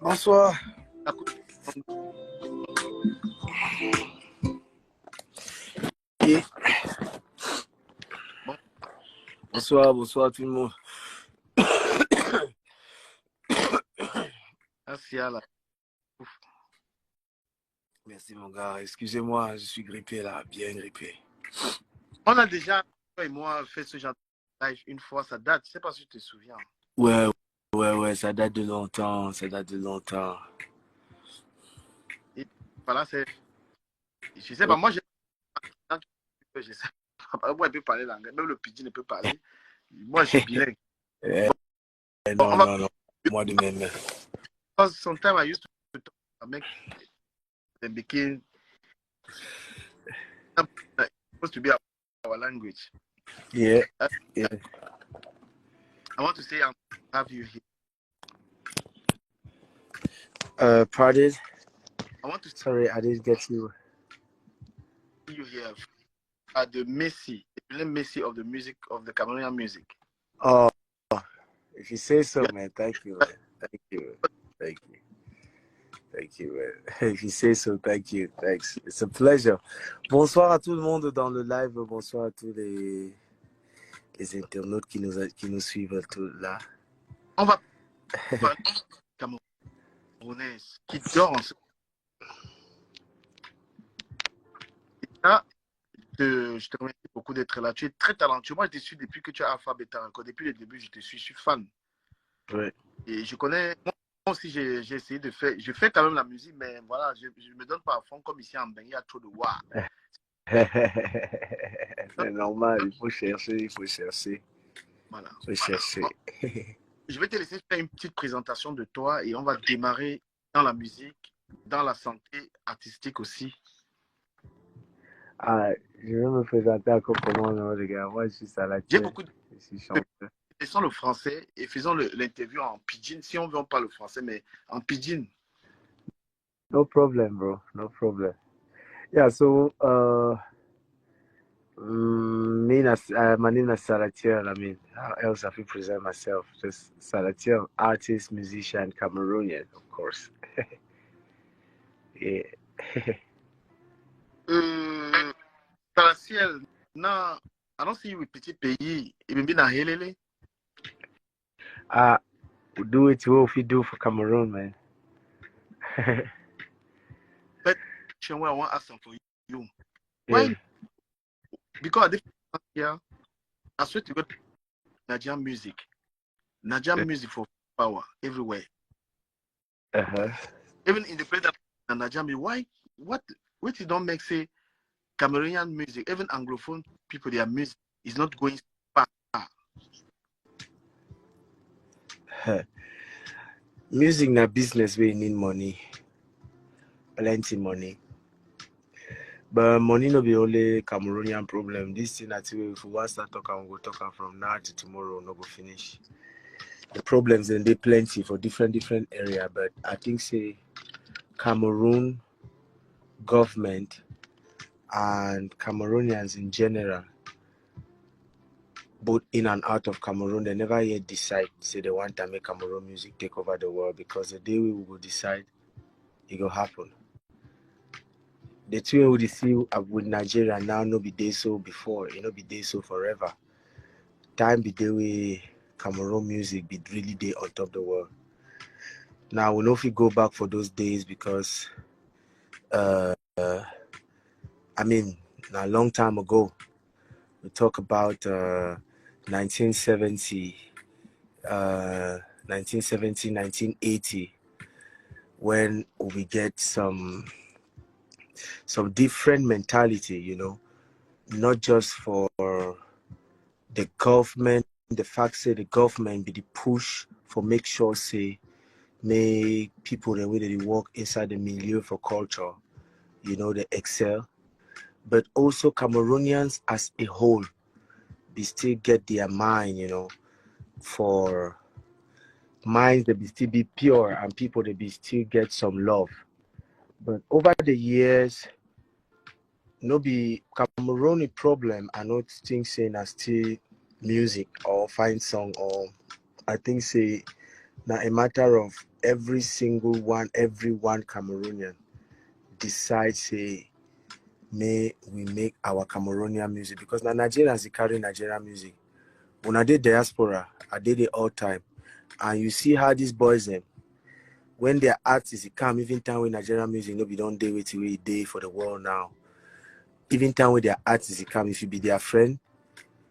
Bonsoir. Et... Bonsoir, bonsoir tout le monde. Merci mon gars, excusez-moi, je suis grippé là, bien grippé. On a déjà, toi et moi, fait ce genre de live une fois, ça date, je sais pas si tu te souviens. Ouais, ça date de longtemps, Et voilà, c'est... Je sais pas, moi, je sais pas, moi, il peut parler l'anglais, même le pidgin ne peut parler. Moi, je suis bilingue. Non, moi de même. Sometimes I used to talk make them became supposed to be our language. Yeah. I want to say I have you here. Pardon? Sorry, I didn't get you. You here the Messi of the music of the Cameroonian music. Oh, if you say so, man, thank you, man. Thank you, man. If you say so, thank you. Thanks. It's a pleasure. Bonsoir à tout le monde dans le live. Bonsoir à tous les internautes qui nous suivent tout là. On va parler Camerounais qui dansent. Je te remercie beaucoup d'être là. Tu es très talentueux. Moi, je te suis depuis que tu as Alpha Beta. Depuis le début, je suis fan. Ouais. Et je connais... Moi aussi, j'ai essayé de faire... Je fais quand même la musique, mais voilà, je ne me donne pas à fond comme ici en Bengue, il y a trop de wa. C'est normal, il faut chercher. Voilà. Il faut chercher. Je vais te laisser faire une petite présentation de toi et on va démarrer dans la musique, dans la santé artistique aussi. Ah, je vais me présenter encore comment, non, les gars. Moi, je suis salatier. J'ai beaucoup de... Je suis chanteur. Laissons le français et faisons l'interview en pidgin. Si on veut, on parle le français, mais en pidgin. No problem, bro. No problem. Yeah, so, my name is Salatiel. I mean, how else have you present myself? Just Salatiel, artist, musician, Cameroonian, of course. Yeah. Salatiel, no, I don't see you with petit pays. Even been a helele. We do it what we do for Cameroon, man. But I want to ask them for you. Yeah. Why? Because here, I swear to God, Nigerian music for power everywhere. Even in the place that Nigerian music, why? What you don't make say Cameroonian music, even Anglophone people, their music is not going far. Music na business where you need money, plenty money. But money no be only Cameroonian problem. This thing that if we want to start talking, we go talking from now to tomorrow, no go finish. The problems and they plenty for different area, but I think say Cameroon government and Cameroonians in general, both in and out of Cameroon, they never yet decide say they want to make Cameroon music take over the world, because the day we will decide, it will happen. The two we see with Nigeria now no be day so before, it no be day so forever. Time be day we Cameroon music be really day on top of the world. Now we know if we go back for those days because I mean a long time ago. We talk about 1970, 1980, when we get some different mentality, you know, not just for the government, the fact say the government be the push for make sure say make people the way they work inside the milieu for culture, you know, they excel. But also Cameroonians as a whole, they still get their mind, you know, for minds that be still be pure and people that be still get some love. But over the years, no be Camerooni problem. I not think saying as still music or find song, or I think say Now a matter of every one Cameroonian decides, say, may we make our Cameroonian music, because now Nigerians carry Nigerian music. When I did diaspora, I did it all time. And you see how these boys them, when their artists come, even time with Nigerian music, no be don't day with we day for the world now. Even time with their artists come, if you be their friend,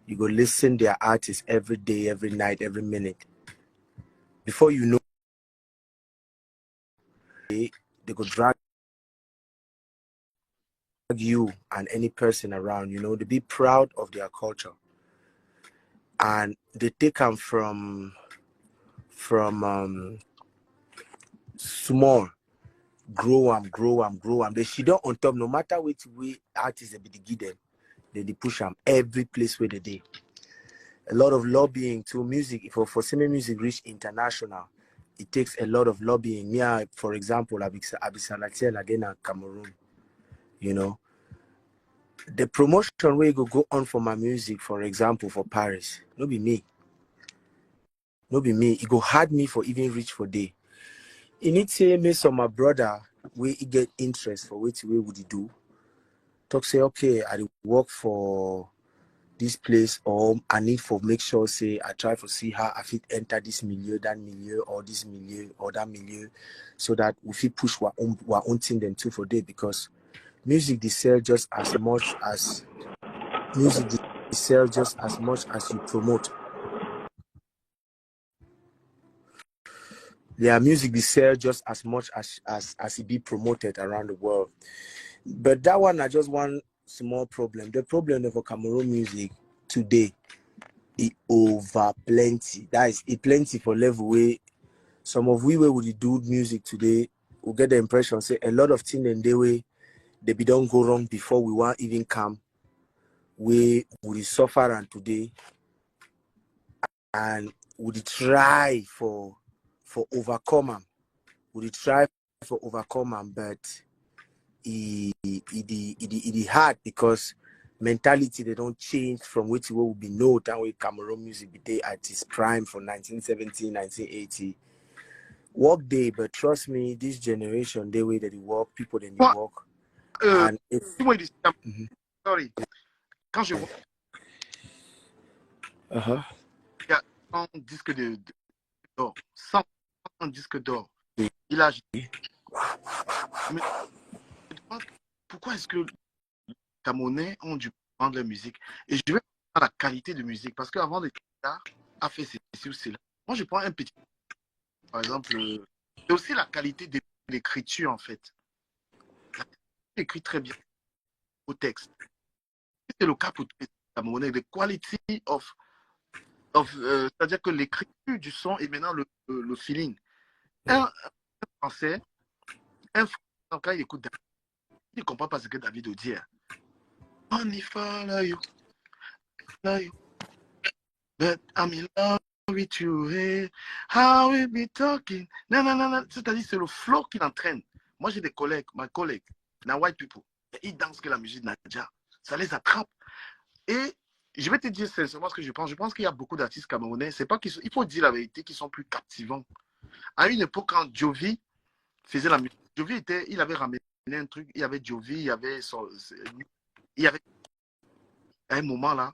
you go listen their artists every day, every night, every minute. Before you know, they go drag you and any person around, they be proud of their culture. And they take them from small, grow them. They should on top, no matter which way artists they be give them, they push them every place where they do. A lot of lobbying to music for semi music reach international. It takes a lot of lobbying. Yeah, for example, Abisalatiel again in Cameroon. The promotion where you go on for my music, for example, for Paris, no be me. It go hard me for even reach for day. You need to me some my brother where he get interest for which way would he do. Talk say, okay, I work for this place, or I need for make sure say I try to see how I fit enter this milieu, that milieu, or this milieu, or that milieu, so that we fit push our own thing them too for day, because music they sell just as much as you promote. Their music they sell just as much as it be promoted around the world. But that one I just one small problem. The problem for Cameroon music today, it over plenty. That is it plenty for level way. Some of we where would do music today will get the impression say a lot of things in the way they be don't go wrong before we want even come. We would suffer and today and would try for overcome them. Would try for overcome them, but it hard because mentality they don't change from which will be known that way Cameroon music be at its prime from 1970, 1980. Work day, but trust me, this generation, the way that they work, people then they work. And if sorry, quand je vois il y a 100 disques d'or, 100 disques d'or, il a mais pourquoi est-ce que les Camerounais ont dû prendre la musique? Et je vais prendre la qualité de musique, parce qu'avant de a fait ceci ou cela. Moi, je prends un petit, par exemple, c'est aussi la qualité de l'écriture, en fait. Il écrit très bien au texte. C'est le cas pour tous les Camerounais. The quality of c'est-à-dire que l'écriture du son et maintenant le feeling. Un Français, quand il écoute David, il ne comprend pas ce que David dit. On y follow you, but I'm in love with you. Hey, how we be talking? Non. C'est-à-dire c'est le flow qui l'entraîne. Moi j'ai des collègues, ma collègue, na white people, ils dansent que la musique Nadia, ça les attrape. Et je vais te dire sincèrement ce que je pense. Je pense qu'il y a beaucoup d'artistes camerounais. C'est pas qu'ils sont, il faut dire la vérité, qu'ils sont plus captivants. À une époque, quand Jovi faisait la musique, il avait ramené un truc. Il y avait Jovi, il y avait à un moment là,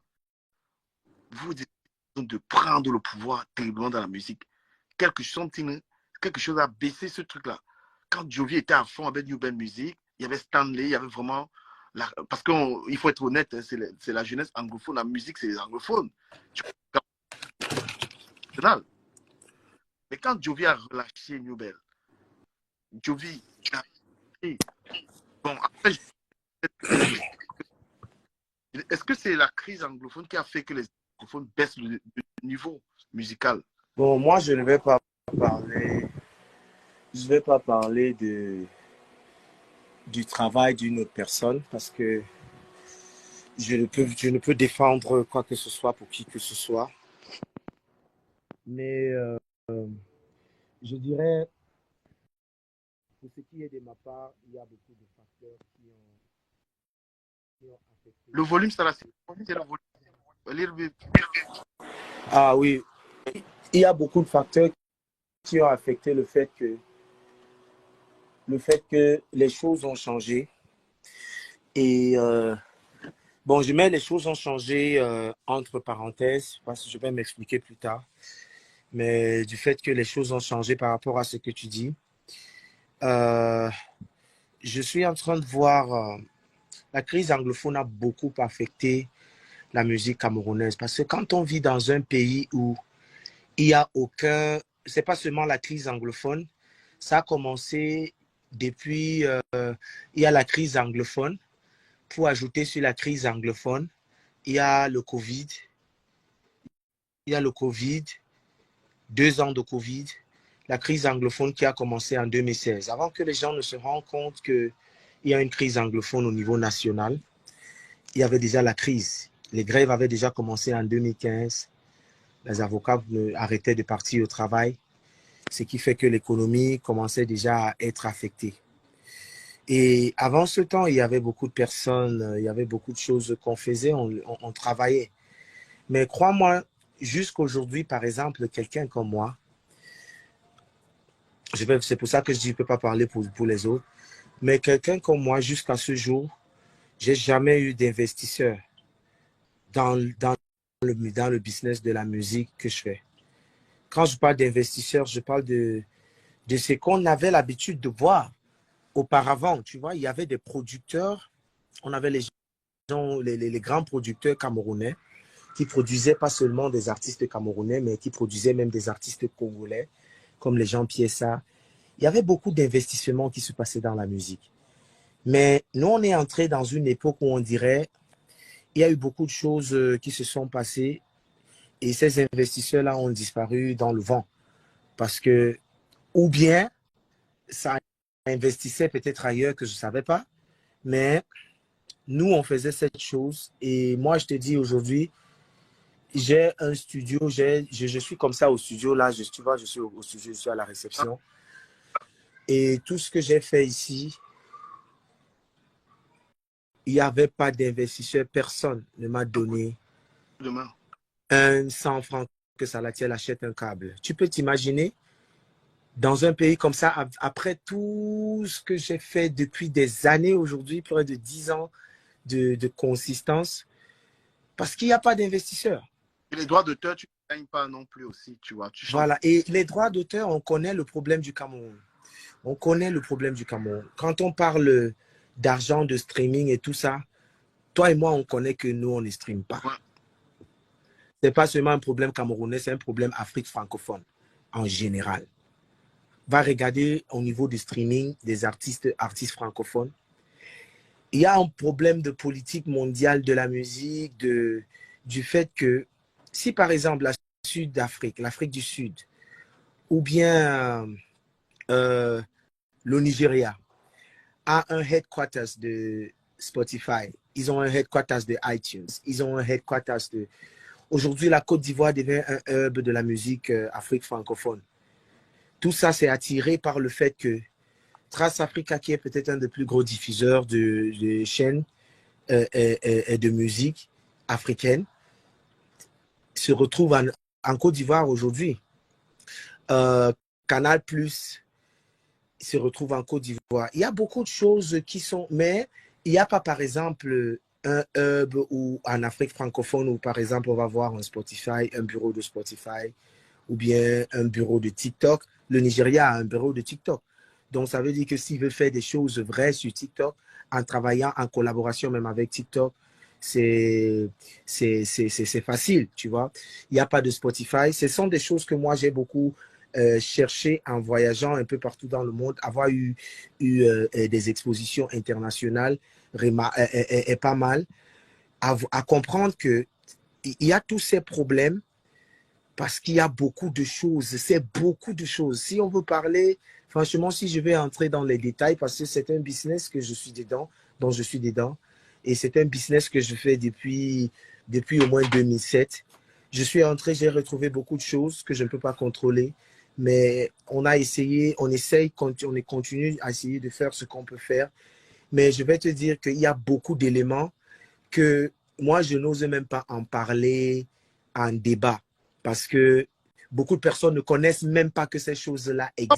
vous dites de prendre le pouvoir terriblement dans la musique. Quelque chose a baissé ce truc-là. Quand Jovi était à fond avec New Band Music, il y avait Stanley, il y avait vraiment. Parce qu'il faut être honnête, c'est la jeunesse anglophone, la musique, c'est les anglophones. Mais quand Jovi a relâché New Bell, Jovi a... Bon, après, est-ce que c'est la crise anglophone qui a fait que les anglophones baissent le niveau musical? Bon, moi, je ne vais pas parler du travail d'une autre personne parce que je ne peux défendre quoi que ce soit pour qui que ce soit. Mais je dirais, pour ce qui est de ma part, il y a beaucoup de facteurs qui ont affecté. Le volume, c'est le volume. Ah oui, il y a beaucoup de facteurs qui ont affecté le fait que les choses ont changé. Et bon, je mets les choses ont changé entre parenthèses, parce que je vais m'expliquer plus tard. Mais du fait que les choses ont changé par rapport à ce que tu dis, euh, je suis en train de voir la crise anglophone a beaucoup affecté la musique camerounaise. Parce que quand on vit dans un pays où il n'y a aucun, c'est pas seulement la crise anglophone, ça a commencé depuis, il y a la crise anglophone. Pour ajouter sur la crise anglophone, il y a le Covid. Il y a le Covid, 2 ans de Covid, la crise anglophone qui a commencé en 2016. Avant que les gens ne se rendent compte qu'il y a une crise anglophone au niveau national, il y avait déjà la crise. Les grèves avaient déjà commencé en 2015. Les avocats arrêtaient de partir au travail, ce qui fait que l'économie commençait déjà à être affectée. Et avant ce temps, il y avait beaucoup de personnes, il y avait beaucoup de choses qu'on faisait, on travaillait. Mais crois-moi, jusqu'aujourd'hui, par exemple, quelqu'un comme moi, c'est pour ça que je dis que je ne peux pas parler pour les autres, mais quelqu'un comme moi, jusqu'à ce jour, je n'ai jamais eu d'investisseur dans le business de la musique que je fais. Quand je parle d'investisseurs, je parle de ce qu'on avait l'habitude de voir auparavant. Tu vois, il y avait des producteurs, on avait les grands producteurs camerounais qui produisaient pas seulement des artistes camerounais, mais qui produisaient même des artistes congolais, comme les gens Piessa. Il y avait beaucoup d'investissements qui se passaient dans la musique. Mais nous, on est entré dans une époque où on dirait il y a eu beaucoup de choses qui se sont passées et ces investisseurs-là ont disparu dans le vent. Parce que, ou bien, ça investissait peut-être ailleurs que je ne savais pas, mais nous, on faisait cette chose. Et moi, je te dis aujourd'hui, j'ai un studio, je suis comme ça au studio, là, tu vois, je suis au studio, je suis à la réception. Et tout ce que j'ai fait ici, il n'y avait pas d'investisseur, personne ne m'a donné Demain. un 100 francs que Salatiel achète un câble. Tu peux t'imaginer, dans un pays comme ça, après tout ce que j'ai fait depuis des années aujourd'hui, près de 10 ans de consistance, parce qu'il n'y a pas d'investisseur. Et les droits d'auteur, tu ne gagnes pas non plus aussi, tu vois. Tu chantes. Voilà, et les droits d'auteur, on connaît le problème du Cameroun. On connaît le problème du Cameroun. Quand on parle d'argent, de streaming et tout ça, toi et moi, on connaît que nous, on ne stream pas. Ouais. Ce n'est pas seulement un problème camerounais, c'est un problème Afrique francophone en général. Va regarder au niveau du streaming des artistes francophones. Il y a un problème de politique mondiale de la musique, du fait que si par exemple la Sud-Afrique, l'Afrique du Sud, ou bien le Nigeria a un headquarters de Spotify, ils ont un headquarters de iTunes, ils ont un headquarters de... Aujourd'hui, la Côte d'Ivoire devient un hub de la musique Afrique francophone. Tout ça, c'est attiré par le fait que Trace Africa, qui est peut-être un des plus gros diffuseurs de chaînes et de musique africaine, se retrouve en Côte d'Ivoire aujourd'hui. Canal Plus se retrouve en Côte d'Ivoire. Il y a beaucoup de choses qui sont... Mais il n'y a pas, par exemple, un hub où, en Afrique francophone où, par exemple, on va voir un Spotify, un bureau de Spotify ou bien un bureau de TikTok. Le Nigeria a un bureau de TikTok. Donc, ça veut dire que s'il veut faire des choses vraies sur TikTok, en travaillant en collaboration même avec TikTok, c'est facile, tu vois. Il n'y a pas de Spotify. Ce sont des choses que moi, j'ai beaucoup cherché en voyageant un peu partout dans le monde, avoir eu des expositions internationales est pas mal, à comprendre qu'il y a tous ces problèmes parce qu'il y a beaucoup de choses. C'est beaucoup de choses. Si on veut parler, franchement, si je vais entrer dans les détails, parce que c'est un business que je suis dedans, dont je suis dedans, et c'est un business que je fais depuis au moins 2007. Je suis entré, j'ai retrouvé beaucoup de choses que je ne peux pas contrôler, mais on a essayé, on continue à essayer de faire ce qu'on peut faire. Mais je vais te dire qu'il y a beaucoup d'éléments que moi, je n'ose même pas en parler en débat. Parce que beaucoup de personnes ne connaissent même pas que ces choses-là existent.